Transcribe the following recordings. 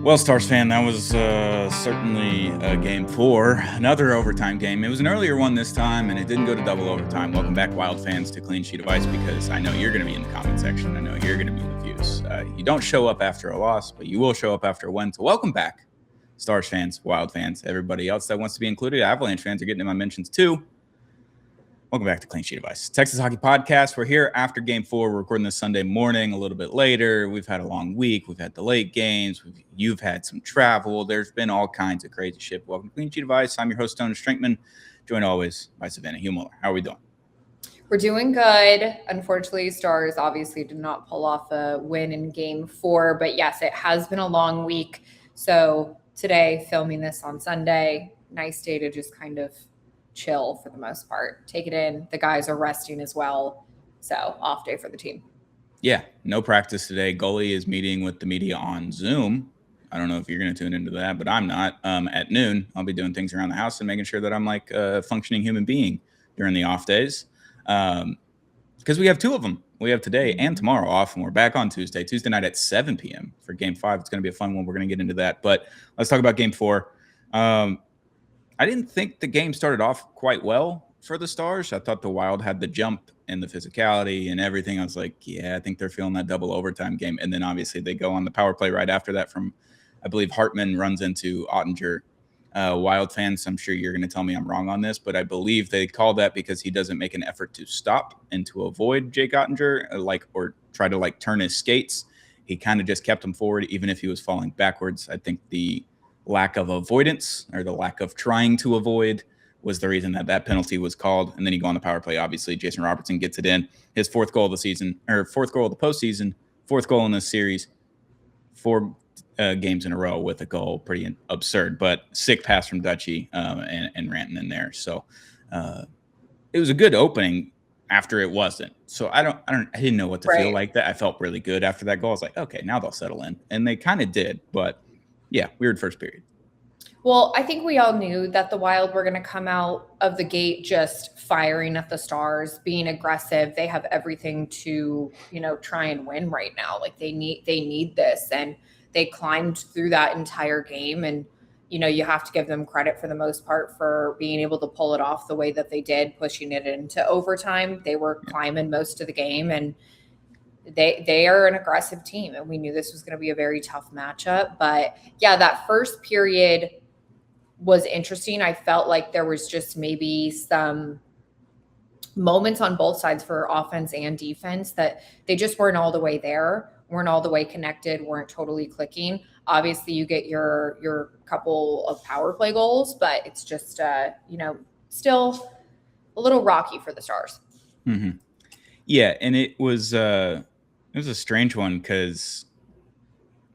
Well, Stars fan, that was certainly game four, another overtime game. It was an earlier one this time, and it didn't go to double overtime. Welcome back, Wild fans, to Clean Sheet of Ice, because I know you're going to be in the comment section. I know you're going to be in the views. You don't show up after a loss, but you will show up after a win. So welcome back, Stars fans, Wild fans, everybody else that wants to be included. Avalanche fans are getting in my mentions too. Welcome back to Clean Sheet of Ice, Texas Hockey Podcast. We're here after Game 4. We're recording this Sunday morning, a little bit later. We've had a long week. We've had the late games. You've had some travel. There's been all kinds of crazy shit. Welcome to Clean Sheet of Ice. I'm your host, Tony Strinkman, joined always by Savannah Mueller. How are we doing? We're doing good. Unfortunately, Stars obviously did not pull off a win in Game 4. But yes, it has been a long week. So today, filming this on Sunday, nice day to just kind of chill for the most part. Take it in. The guys are resting as well. So off day for the team. Yeah, no practice today. Goalie is meeting with the media on Zoom. I don't know if you're going to tune into that, but I'm not. At noon, I'll be doing things around the house and making sure that I'm like a functioning human being during the off days. Because we have two of them. We have today and tomorrow off, and we're back on Tuesday night at 7 p.m. for Game 5. It's going to be a fun one. We're going to get into that. But let's talk about Game 4. I didn't think the game started off quite well for the Stars. I thought the Wild had the jump and the physicality and everything. I was like, yeah, I think they're feeling that double overtime game. And then obviously they go on the power play right after that from, I believe, Hartman runs into Ottinger. Wild fans, I'm sure you're going to tell me I'm wrong on this, but I believe they call that because he doesn't make an effort to stop and to avoid Jake Ottinger, or try to turn his skates. He kind of just kept him forward, even if he was falling backwards. I think the lack of avoidance, or the lack of trying to avoid, was the reason that penalty was called. And then you go on the power play. Obviously, Jason Robertson gets it in. His fourth goal of the season, or fourth goal of the postseason, fourth goal in this series, 4 games in a row with a goal. Pretty absurd, but sick pass from Dutchy and Ranton in there. So it was a good opening after it wasn't. So I didn't know what to feel like that. I felt really good after that goal. I was like, okay, now they'll settle in. And they kind of did, but yeah, weird first period. Well, I think we all knew that the Wild were going to come out of the gate just firing at the Stars, being aggressive. They have everything to, try and win right now. Like they need this, and they climbed through that entire game. And you have to give them credit for the most part for being able to pull it off the way that they did, pushing it into overtime. They were climbing most of the game, and they are an aggressive team, and we knew this was going to be a very tough matchup. But yeah, that first period was interesting. I felt like there was just maybe some moments on both sides for offense and defense that they just weren't all the way there, weren't all the way connected, weren't totally clicking. Obviously, you get your couple of power play goals, but it's just still a little rocky for the Stars. Mm-hmm. Yeah, and it was a strange one because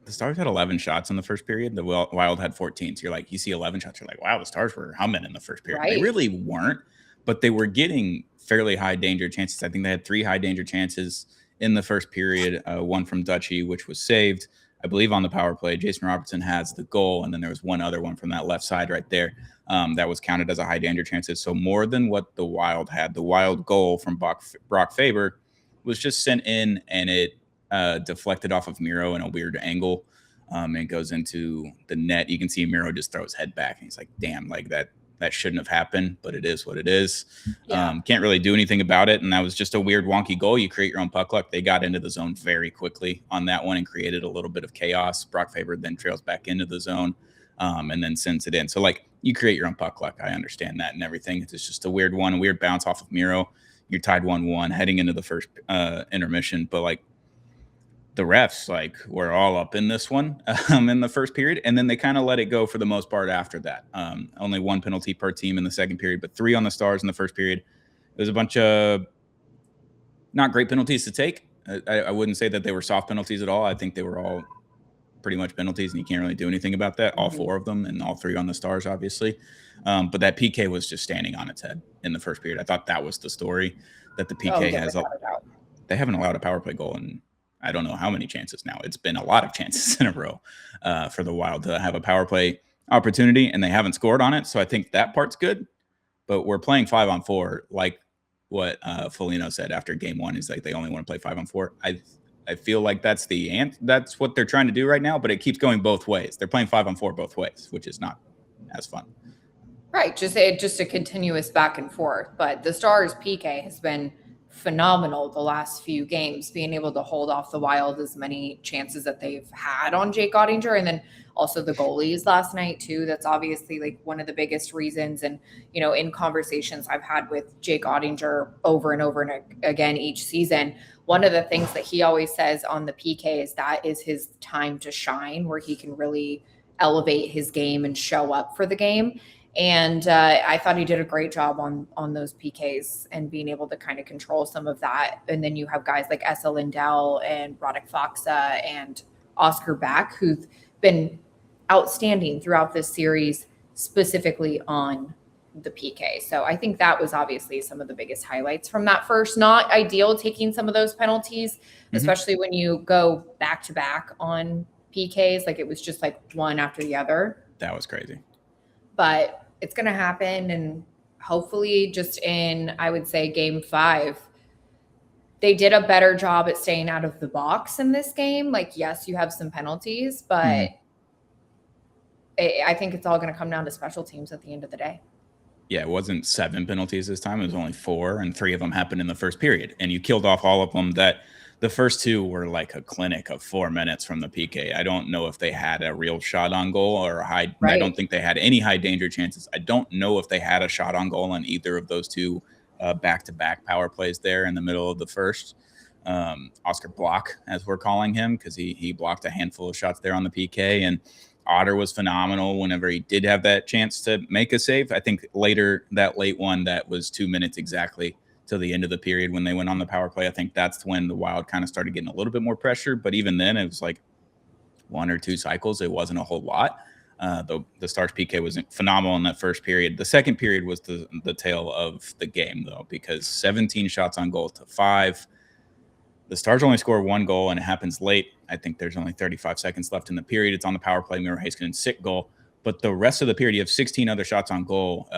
the Stars had 11 shots in the first period. The Wild had 14. So you see 11 shots. You're like, wow, the Stars were humming in the first period. Right. They really weren't, but they were getting fairly high danger chances. I think they had 3 high danger chances in the first period. One from Dutchy, which was saved, I believe, on the power play. Jason Robertson has the goal, and then there was one other one from that left side right there that was counted as a high danger chances. So more than what the Wild had. The Wild goal from Brock Faber was just sent in, and it deflected off of Miro in a weird angle. And goes into the net. You can see Miro just throw his head back, and he's like, damn, that shouldn't have happened, but it is what it is. Yeah. Can't really do anything about it. And that was just a weird, wonky goal. You create your own puck luck. They got into the zone very quickly on that one and created a little bit of chaos. Brock Faber then trails back into the zone and then sends it in. So you create your own puck luck. I understand that and everything. It's just a weird one, a weird bounce off of Miro. You're tied 1-1 heading into the first intermission. But the refs were all up in this one in the first period, and then they kind of let it go for the most part after that. Only 1 penalty per team in the second period, but 3 on the Stars in the first period. There's a bunch of not great penalties to take. I wouldn't say that they were soft penalties at all. I think they were all pretty much penalties, and you can't really do anything about that. All 4 of them, and all 3 on the Stars, obviously. But that PK was just standing on its head in the first period. I thought that was the story, that the PK has. They haven't allowed a power play goal in I don't know how many chances now. It's been a lot of chances in a row for the Wild to have a power play opportunity, and they haven't scored on it. So I think that part's good. But we're playing 5-on-4, like what Foligno said after game 1. He's like, they only want to play 5-on-4. I I feel like that's what they're trying to do right now, but it keeps going both ways. They're playing 5-on-4 both ways, which is not as fun. Right, just a continuous back and forth. But the Stars PK has been phenomenal the last few games, being able to hold off the Wild as many chances that they've had on Jake Ottinger, and then also the goalies last night too. That's obviously like one of the biggest reasons. And in conversations I've had with Jake Ottinger over and over and again each season, one of the things that he always says on the PK is that is his time to shine, where he can really elevate his game and show up for the game. And I thought he did a great job on those PKs and being able to kind of control some of that. And then you have guys like Esa Lindell and Radek Faksa and Oscar Back, who've been outstanding throughout this series, specifically on the PK. So I think that was obviously some of the biggest highlights from that first. Not ideal taking some of those penalties, especially when you go back to back on PKs. Like it was just like one after the other. That was crazy. But it's going to happen. And hopefully just in, I would say, game 5, they did a better job at staying out of the box in this game. Like, yes, you have some penalties, but I think it's all going to come down to special teams at the end of the day. Yeah, it wasn't 7 penalties this time. It was only 4, and 3 of them happened in the first period. And you killed off all of them. The first 2 were like a clinic of 4 minutes from the PK. I don't know if they had a real shot on goal or I don't think they had any high danger chances. I don't know if they had a shot on goal on either of those 2 back-to-back power plays there in the middle of the first. Oscar Block, as we're calling him, because he blocked a handful of shots there on the PK. And Otter was phenomenal whenever he did have that chance to make a save. I think later, that late one, that was 2 minutes exactly to the end of the period when they went on the power play. I think that's when the Wild kind of started getting a little bit more pressure. But even then, it was like 1 or 2 cycles. It wasn't a whole lot. The Stars PK was phenomenal in that first period. The second period was the tale of the game, though, because 17 shots on goal to 5. The Stars only score 1 goal, and it happens late. I think there's only 35 seconds left in the period. It's on the power play. Miro Heiskanen's sick goal. But the rest of the period, you have 16 other shots on goal.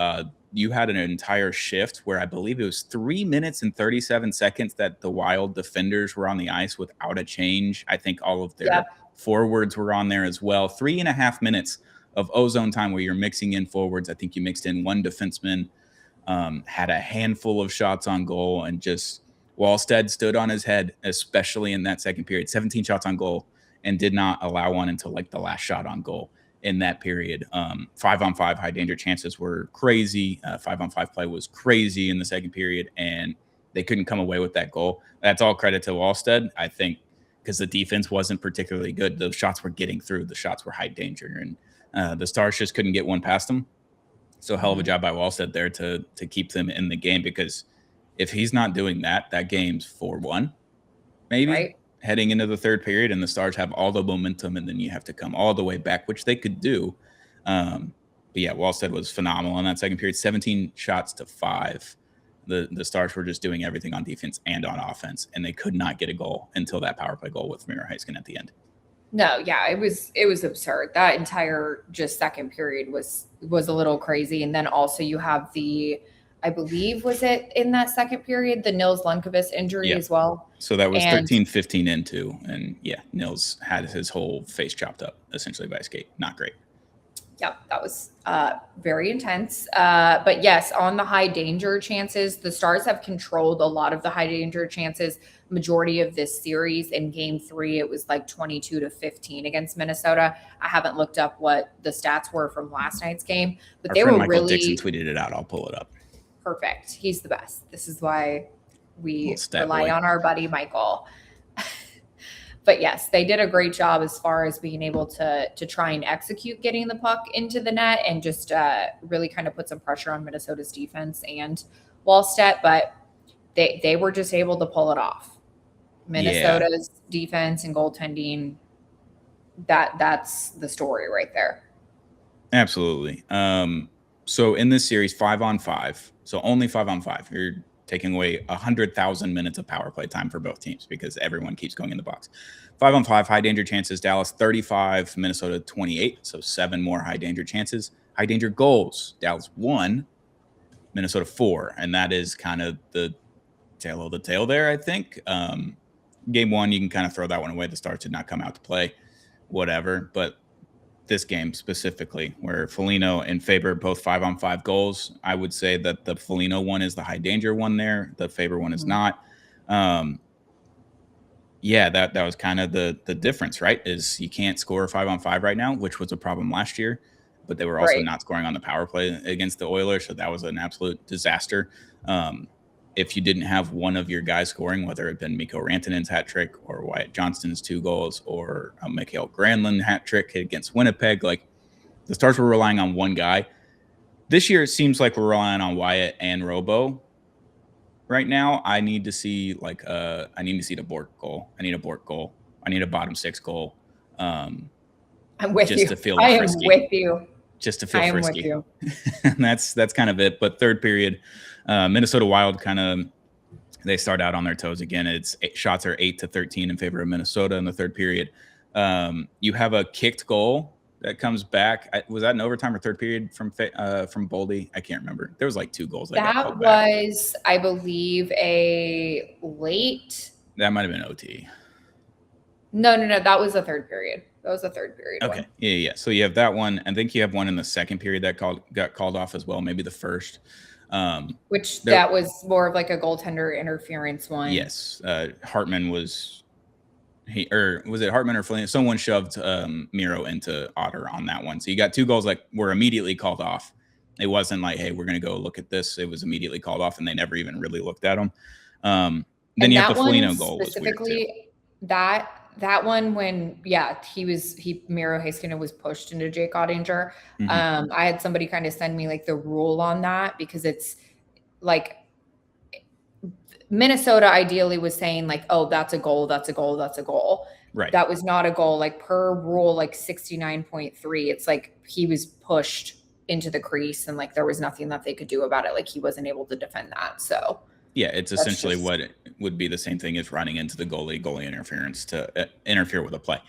You had an entire shift where I believe it was 3 minutes and 37 seconds that the Wild defenders were on the ice without a change. I think all of their forwards were on there as well. 3.5 minutes of ozone time where you're mixing in forwards. I think you mixed in 1 defenseman, had a handful of shots on goal, and just Wallstead stood on his head, especially in that second period. 17 shots on goal and did not allow one until like the last shot on goal in that period. 5-on-5 high danger chances were crazy. 5-on-5 play was crazy in the second period, and they couldn't come away with that goal. That's all credit to Wallstead, I think, because the defense wasn't particularly good. Those shots were getting through. The shots were high danger, and the Stars just couldn't get one past them. So hell of a job by Wallstead there to keep them in the game, because if he's not doing that, that game's 4-1, maybe, heading into the third period, and the Stars have all the momentum, and then you have to come all the way back, which they could do. But yeah, Wallstead was phenomenal in that second period. 17 shots to 5. The Stars were just doing everything on defense and on offense, and they could not get a goal until that power play goal with Miro Heiskanen at the end. No, yeah, it was absurd. That entire just second period was a little crazy. And then also you have I believe, was it in that second period, the Nils Lundkvist injury as well? So that was 13-15 into, and yeah, Nils had his whole face chopped up essentially by a skate. Not great. Yep, that was very intense. But yes, on the high danger chances, the Stars have controlled a lot of the high danger chances. Majority of this series. In game 3, it was like 22-15 against Minnesota. I haven't looked up what the stats were from last night's game, but they were Michael really. Dixon tweeted it out. I'll pull it up. Perfect. He's the best. This is why we rely on our buddy Michael. But yes, they did a great job as far as being able to try and execute getting the puck into the net and just really kind of put some pressure on Minnesota's defense and Wallstedt, but they were just able to pull it off. Minnesota's defense and goaltending, that's the story right there. Absolutely. So in this series, 5-on-5, so only 5-on-5, you're taking away 100,000 minutes of power play time for both teams because everyone keeps going in the box. 5-on-5, high danger chances, Dallas 35, Minnesota 28, so 7 more high danger chances. High danger goals, Dallas 1, Minnesota 4, and that is kind of the tail of the tail there, I think. game one, you can kind of throw that one away. The Stars did not come out to play, whatever. But this game specifically, where Foligno and Faber both 5-on-5 goals, I would say that the Foligno one is the high danger one there. The Faber one is not. Yeah, that was kind of the difference, right? Is you can't score 5-on-5 right now, which was a problem last year, but they were also not scoring on the power play against the Oilers, so that was an absolute disaster. If you didn't have one of your guys scoring, whether it been Mikko Rantanen's hat trick or Wyatt Johnston's 2 goals or a Mikael Granlund hat trick against Winnipeg, like the Stars were relying on one guy. This year, it seems like we're relying on Wyatt and Robo. Right now, I need to see the Bork goal. I need a Bork goal. I need a bottom 6 goal. I'm with just you. To feel I frisky. am with you. Just to feel frisky. I am with you. And that's kind of it. But third period, Minnesota Wild they start out on their toes again. Shots are 8-13 in favor of Minnesota in the third period. You have a kicked goal that comes back. Was that an overtime or third period from Boldy? I can't remember. There was like 2 goals. That was, I believe, a late. That might have been OT. No. That was the third period. Okay. One. Yeah. So you have that one. I think you have one in the second period that got called off as well. Maybe the first. That was more of like a goaltender interference one. Yes. Hartman was. Was it Hartman or Flynn? Someone shoved Miro into Otter on that one. So you got 2 goals that were immediately called off. It wasn't like, hey, we're going to go look at this. It was immediately called off, and they never even really looked at them. Then you have the Foligno goal. Specifically, that one when Miro Heiskanen was pushed into Jake Ottinger. Mm-hmm. I had somebody kind of send me like the rule on that, because it's like Minnesota ideally was saying like, oh, that's a goal. Right. That was not a goal. Like per rule, like 69.3, it's like he was pushed into the crease and like there was nothing that they could do about it. Like he wasn't able to defend that. So yeah, it's essentially what it would be the same thing as running into the goalie interference to interfere with a play.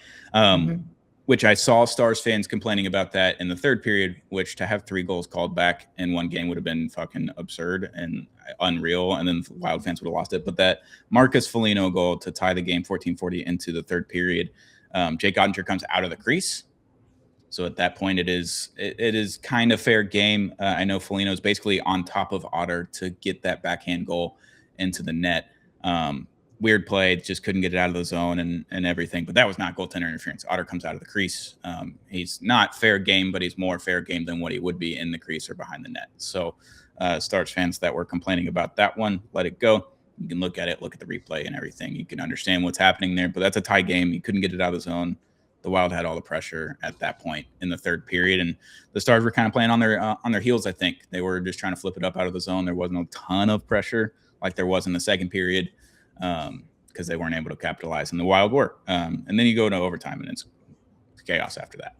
Which I saw Stars fans complaining about that in the third period, which to have 3 goals called back in one game would have been fucking absurd and unreal. And then the Wild fans would have lost it. But that Marcus Foligno goal to tie the game 14-40 into the third period, Jake Ottinger comes out of the crease. So at that point, it is kind of fair game. I know Foligno's basically on top of Otter to get that backhand goal into the net. Weird play, just couldn't get it out of the zone and everything. But that was not goaltender interference. Otter comes out of the crease. He's not fair game, but he's more fair game than what he would be in the crease or behind the net. So Stars fans that were complaining about that one, let it go. You can look at it, look at the replay and everything. You can understand what's happening there. But that's a tie game. You couldn't get it out of the zone. The Wild had all the pressure at that point in the third period, and the Stars were kind of playing on their heels. I think they were just trying to flip it up out of the zone. There wasn't a ton of pressure like there was in the second period because they weren't able to capitalize, and the Wild were. And then you go to overtime, and it's chaos after that.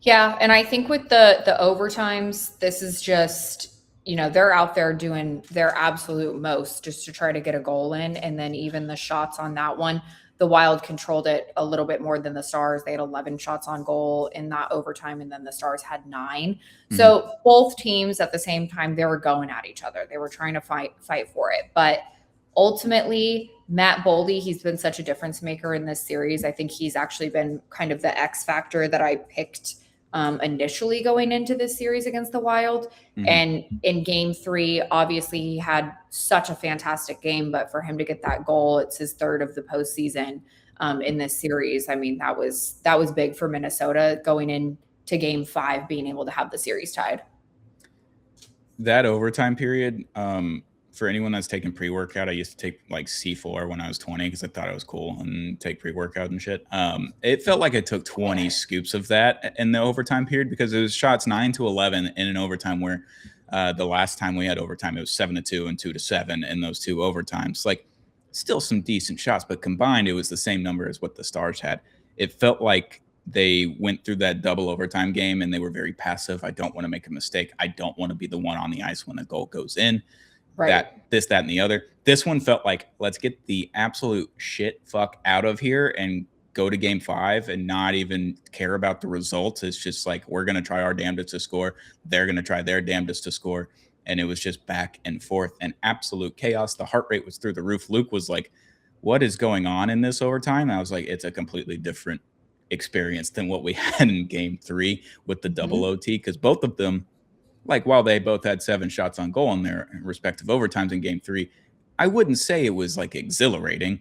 Yeah, and I think with the overtimes, this is just, they're out there doing their absolute most just to try to get a goal in, and then even the shots on that one, the Wild controlled it a little bit more than the Stars. They had 11 shots on goal in that overtime, and then the Stars had 9. Mm-hmm. So both teams at the same time, they were going at each other. They were trying to fight for it. But ultimately, Matt Boldy, he's been such a difference maker in this series. I think he's actually been kind of the X factor that I picked initially going into this series against the Wild. Mm-hmm. And in game 3, obviously he had such a fantastic game, but for him to get that goal, it's his 3rd of the postseason in this series. I mean, that was big for Minnesota going into game 5, being able to have the series tied. That overtime period, for anyone that's taking pre-workout, I used to take like C4 when I was 20 because I thought it was cool and take pre-workout and shit. It felt like I took 20 scoops of that in the overtime period because it was shots 9-11 in an overtime where the last time we had overtime, it was 7-2 and 2-7 in those 2 overtimes. Like still some decent shots, but combined, it was the same number as what the Stars had. It felt like they went through that double overtime game and they were very passive. I don't want to make a mistake. I don't want to be the one on the ice when a goal goes in. Right. That, and the other. This one felt like, let's get the absolute shit fuck out of here and go to game 5 and not even care about the results. It's just like, we're going to try our damnedest to score. They're going to try their damnedest to score. And it was just back and forth and absolute chaos. The heart rate was through the roof. Luke was like what is going on in this overtime? And I was like, it's a completely different experience than what we had in game 3 with the double Mhm. OT, because both of them, like, while they both had 7 shots on goal in their respective overtimes in game 3, I wouldn't say it was, like, exhilarating.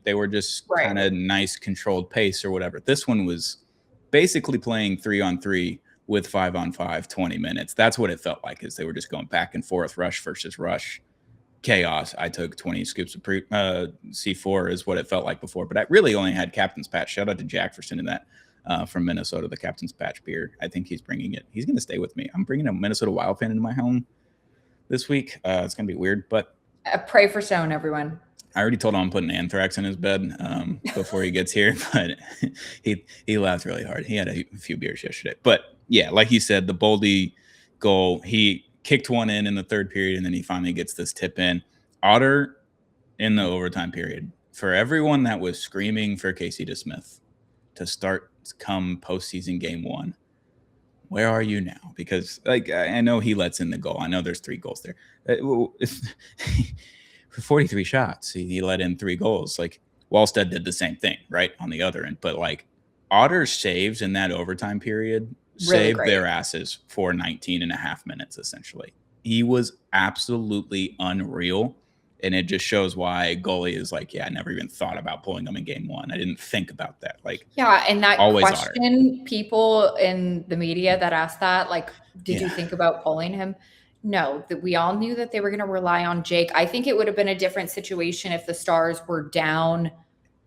They were just Right. kinda nice controlled pace or whatever. This one was basically playing 3-on-3 with 5-on-5, 20 minutes. That's what it felt like, is they were just going back and forth, rush versus rush. Chaos. I took 20 scoops of C4 is what it felt like before, but I really only had Captain's Patch. Shout out to Jack for sending that from Minnesota, the Captain's Patch beer. I think he's bringing it. He's going to stay with me. I'm bringing a Minnesota Wild fan into my home this week. It's going to be weird, but Pray for Stone, everyone. I already told him I'm putting anthrax in his bed before he gets here, but he laughed really hard. He had a few beers yesterday. But yeah, like you said, the Boldy goal, he kicked one in the third period, and then he finally gets this tip in. Otter in the overtime period, for everyone that was screaming for Casey DeSmith to start come postseason game 1, where are you now? Because, like, I know he lets in the goal. I know there's 3 goals there. For 43 shots, he let in 3 goals. Like, Wallstead did the same thing, right, on the other end. But, like, Otter's saves in that overtime period Really saved great. their asses for 19 and a half minutes, essentially. He was absolutely unreal. And it just shows why goalie is like, yeah, I never even thought about pulling him in game 1. I didn't think about that. Like, Yeah, and that always Otter. question, people in the media that asked that, like, did you Yeah. think about pulling him? No, that we all knew that they were going to rely on Jake. I think it would have been a different situation if the Stars were down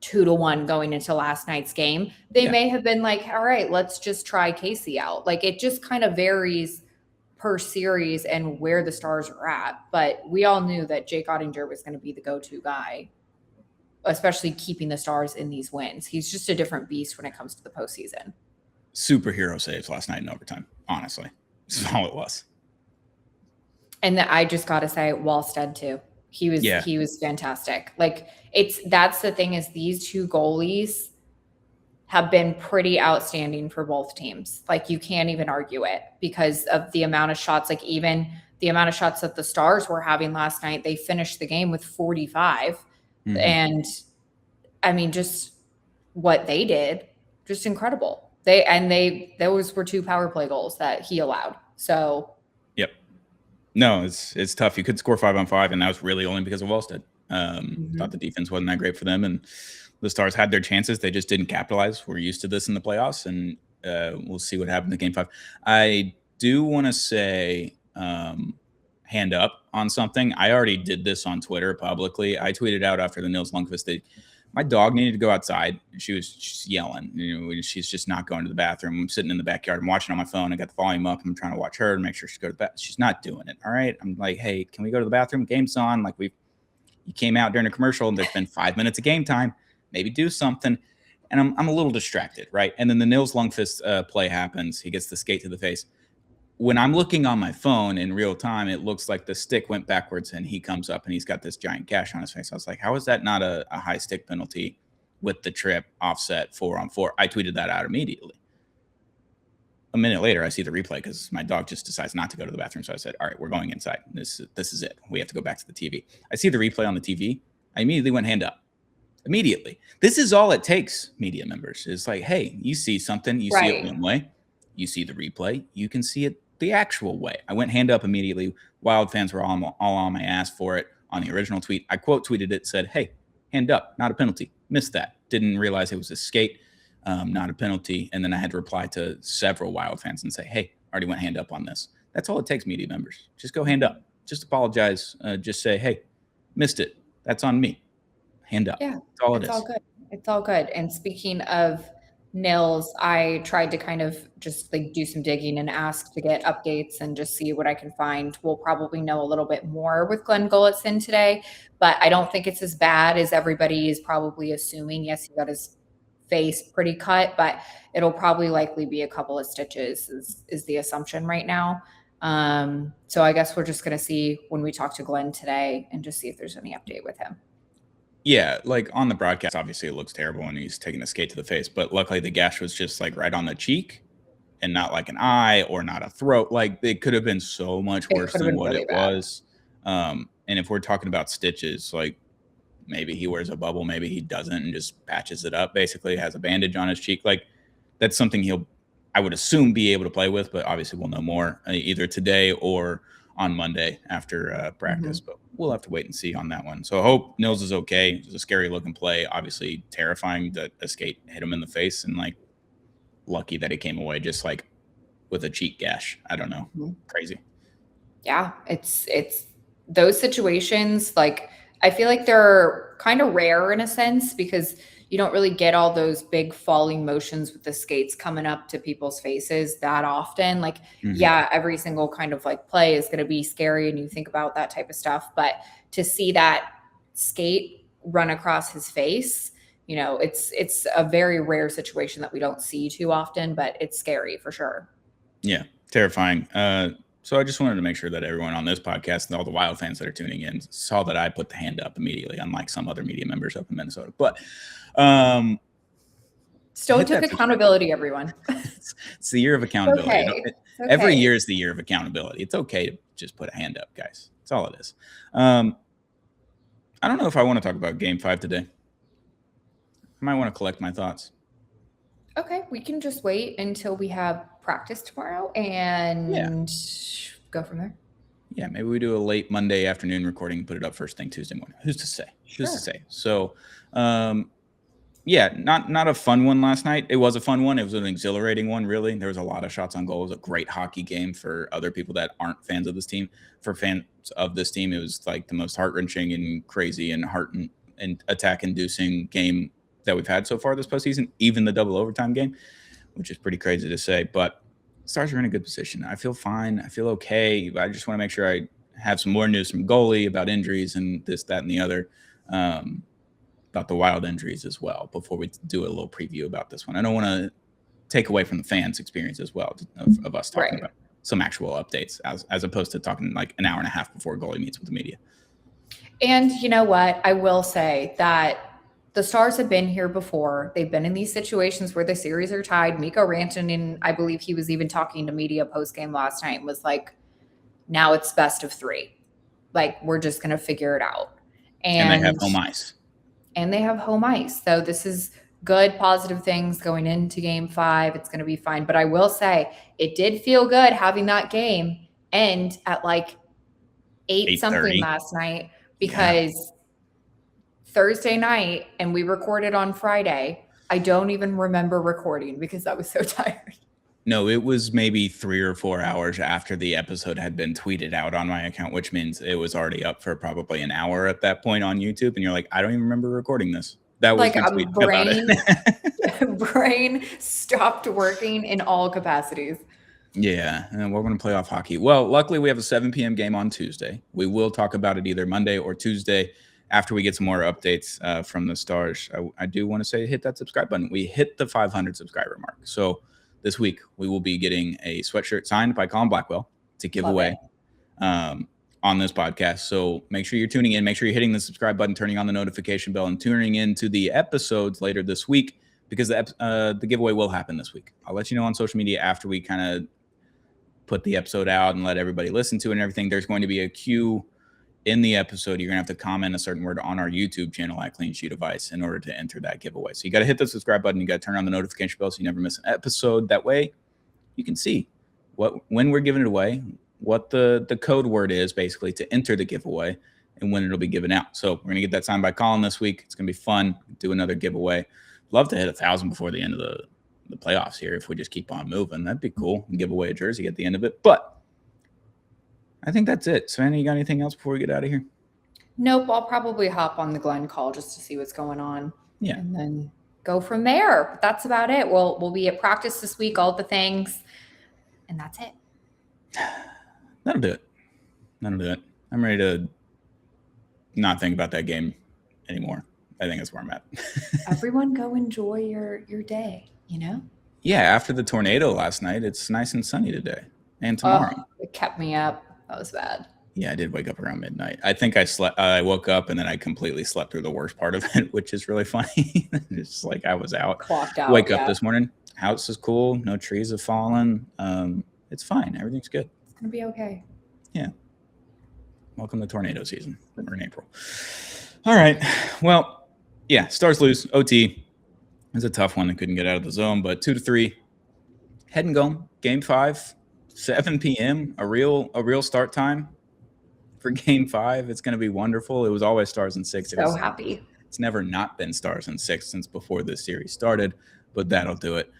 2-1 going into last night's game. They Yeah. may have been like, all right, let's just try Casey out. Like, it just kind of varies per series and where the Stars are at. But we all knew that Jake Ottinger was going to be the go-to guy, especially keeping the Stars in these wins. He's just a different beast when it comes to the postseason. Superhero saves last night in overtime, honestly. That's all it was. And I just got to say, Wallstead too. He was fantastic. Like, that's the thing, is these 2 goalies have been pretty outstanding for both teams. Like, you can't even argue it because of the amount of shots. Like, even the amount of shots that the Stars were having last night, they finished the game with 45. Mhm. And I mean, just what they did, just incredible. Those were 2 power play goals that he allowed. So Yep. No, it's tough. You could score 5-on-5, and that was really only because of Wallstead. Thought the defense wasn't that great for them, and the Stars had their chances. They just didn't capitalize. We're used to this in the playoffs, and we'll see what happens in game 5. I do want to say hand up on something. I already did this on Twitter publicly. I tweeted out after the Nils Lundkvist. My dog needed to go outside. She was just yelling. She's just not going to the bathroom. I'm sitting in the backyard. I'm watching on my phone. I got the volume up. I'm trying to watch her and make sure she goes to the bathroom. She's not doing it. All right. I'm like, hey, can we go to the bathroom? Game's on. Like, you came out during a commercial and there's been 5 minutes of game time. Maybe do something. And I'm a little distracted, right? And then the Nils Lundkvist play happens. He gets the skate to the face. When I'm looking on my phone in real time, it looks like the stick went backwards and he comes up and he's got this giant gash on his face. I was like, how is that not a high stick penalty with the trip offset 4-on-4? I tweeted that out immediately. A minute later, I see the replay because my dog just decides not to go to the bathroom. So I said, all right, we're going inside. This is it. We have to go back to the TV. I see the replay on the TV. I immediately went hand up. Immediately. This is all it takes, media members. It's like, hey, you see something, you see it one way, you see the replay, you can see it the actual way. I went hand up immediately. Wild fans were all on my ass for it on the original tweet. I quote tweeted it, said, hey, hand up, not a penalty. Missed that. Didn't realize it was a skate, not a penalty. And then I had to reply to several Wild fans and say, hey, already went hand up on this. That's all it takes, media members. Just go hand up. Just apologize. Just say, hey, missed it. That's on me. Hand up. Yeah, that's all it is. All good. It's all good. And speaking of Nils, I tried to kind of just like do some digging and ask to get updates and just see what I can find. We'll probably know a little bit more with Glenn Gulletson today, but I don't think it's as bad as everybody is probably assuming. Yes, he got his face pretty cut, but it'll probably likely be a couple of stitches is the assumption right now. So I guess we're just going to see when we talk to Glenn today and just see if there's any update with him. Yeah, like on the broadcast, obviously it looks terrible when he's taking a skate to the face, but luckily the gash was just like right on the cheek and not like an eye or not a throat. Like, it could have been so much worse than what it was. And if we're talking about stitches, like, maybe he wears a bubble, maybe he doesn't, and just patches it up. Basically, has a bandage on his cheek. Like, that's something he'll, I would assume, be able to play with, but obviously we'll know more either today or on Monday after practice. But we'll have to wait and see on that one. So I hope Nils is okay. It was a scary looking play, obviously terrifying that a skate hit him in the face, and like lucky that he came away just like with a cheek gash. I don't know. Crazy. Yeah, it's those situations, like, I feel like they're kind of rare in a sense because you don't really get all those big falling motions with the skates coming up to people's faces that often. Like, yeah, every single kind of like play is going to be scary and you think about that type of stuff. But to see that skate run across his face, you know, it's a very rare situation that we don't see too often, but it's scary for sure. Yeah, terrifying. So I just wanted to make sure that everyone on this podcast and all the Wild fans that are tuning in saw that I put the hand up immediately, unlike some other media members up in Minnesota. But Stone took accountability, everyone. It's the year of accountability. Okay. You know, every year is the year of accountability. It's okay to just put a hand up, guys. That's all it is. I don't know if I want to talk about Game 5 today. I might want to collect my thoughts. Okay, we can just wait until we have practice tomorrow and go from there. Yeah, maybe we do a late Monday afternoon recording and put it up first thing Tuesday morning. Who's to say? Who's to say? So, yeah, not a fun one last night. It was a fun one. It was an exhilarating one, really. There was a lot of shots on goal. It was a great hockey game for other people that aren't fans of this team. For fans of this team, it was like the most heart-wrenching and crazy and and attack-inducing game that we've had so far this postseason, even the double overtime game, which is pretty crazy to say. But Stars are in a good position. I feel fine. I feel okay. I just want to make sure I have some more news from goalie about injuries and this, that, and the other, about the Wild injuries as well before we do a little preview about this one. I don't want to take away from the fans' experience as well of us talking about some actual updates as opposed to talking like an hour and a half before goalie meets with the media. And you know what? I will say that the Stars have been here before. They've been in these situations where the series are tied. Mikko Rantanen, I believe he was even talking to media post-game last night and was like, now it's best of 3. Like, we're just going to figure it out. And they have home ice. And they have home ice. So this is good, positive things going into Game 5. It's going to be fine. But I will say, it did feel good having that game end at like 8 something last night because Thursday night, and we recorded on Friday. I don't even remember recording because I was so tired. No, it was maybe 3 or 4 hours after the episode had been tweeted out on my account, which means it was already up for probably an hour at that point on YouTube. And you're like, I don't even remember recording this. That was like a brain stopped working in all capacities. Yeah, and we're going to play off hockey. Well, luckily we have a 7 p.m. game on Tuesday. We will talk about it either Monday or Tuesday after we get some more updates from the Stars. I do want to say hit that subscribe button. We hit the 500 subscriber mark. So this week we will be getting a sweatshirt signed by Colin Blackwell to give away on this podcast. So make sure you're tuning in. Make sure you're hitting the subscribe button, turning on the notification bell, and tuning in to the episodes later this week because the giveaway will happen this week. I'll let you know on social media after we kind of put the episode out and let everybody listen to it and everything. There's going to be a queue in the episode. You're going to have to comment a certain word on our YouTube channel at Clean Sheet of Ice in order to enter that giveaway. So you got to hit the subscribe button. You got to turn on the notification bell so you never miss an episode. That way you can see when we're giving it away, what the code word is basically to enter the giveaway and when it'll be given out. So we're going to get that signed by Colin this week. It's going to be fun. Do another giveaway. Love to hit 1,000 before the end of the playoffs here. If we just keep on moving, that'd be cool. And give away a jersey at the end of it. But I think that's it. Savannah, you got anything else before we get out of here? Nope. I'll probably hop on the Glenn call just to see what's going on. Yeah. And then go from there. But that's about it. We'll be at practice this week, all the things. And that's it. That'll do it. I'm ready to not think about that game anymore. I think that's where I'm at. Everyone go enjoy your day, you know? Yeah, after the tornado last night, it's nice and sunny today and tomorrow. Oh, it kept me up. That was bad. Yeah, I did wake up around midnight. I think I woke up and then I completely slept through the worst part of it, which is really funny. It's just like I was out. Clocked out. Wake up this morning. House is cool. No trees have fallen. It's fine. Everything's good. It's going to be okay. Yeah. Welcome to tornado season. We're in April. All right. Well, yeah, Stars lose. OT is a tough one. They couldn't get out of the zone, but 2-3. Head and go. Game 5, 7 p.m. A real start time for Game 5. It's going to be wonderful. It was always Stars in 6. So happy. It's never not been Stars in 6 since before this series started, but that'll do it.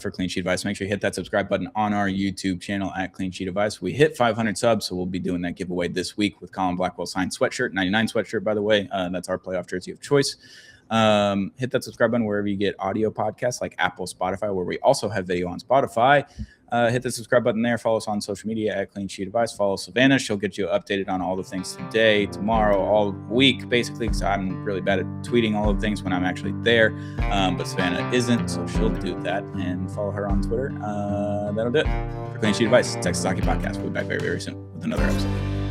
For Clean Sheet Advice, make sure you hit that subscribe button on our YouTube channel at Clean Sheet Advice. We hit 500 subs, so we'll be doing that giveaway this week with Colin Blackwell signed sweatshirt, 99 sweatshirt, by the way. That's our playoff jersey of choice. Hit that subscribe button wherever you get audio podcasts like Apple, Spotify, where we also have video on Spotify. Hit the subscribe button there. Follow us on social media at Clean Sheet Advice. Follow Savannah. She'll get you updated on all the things today, tomorrow, all week, basically, because I'm really bad at tweeting all of the things when I'm actually there. But Savannah isn't, so she'll do that. And follow her on Twitter. That'll do it. For Clean Sheet Advice, Texas Hockey Podcast. We'll be back very, very soon with another episode.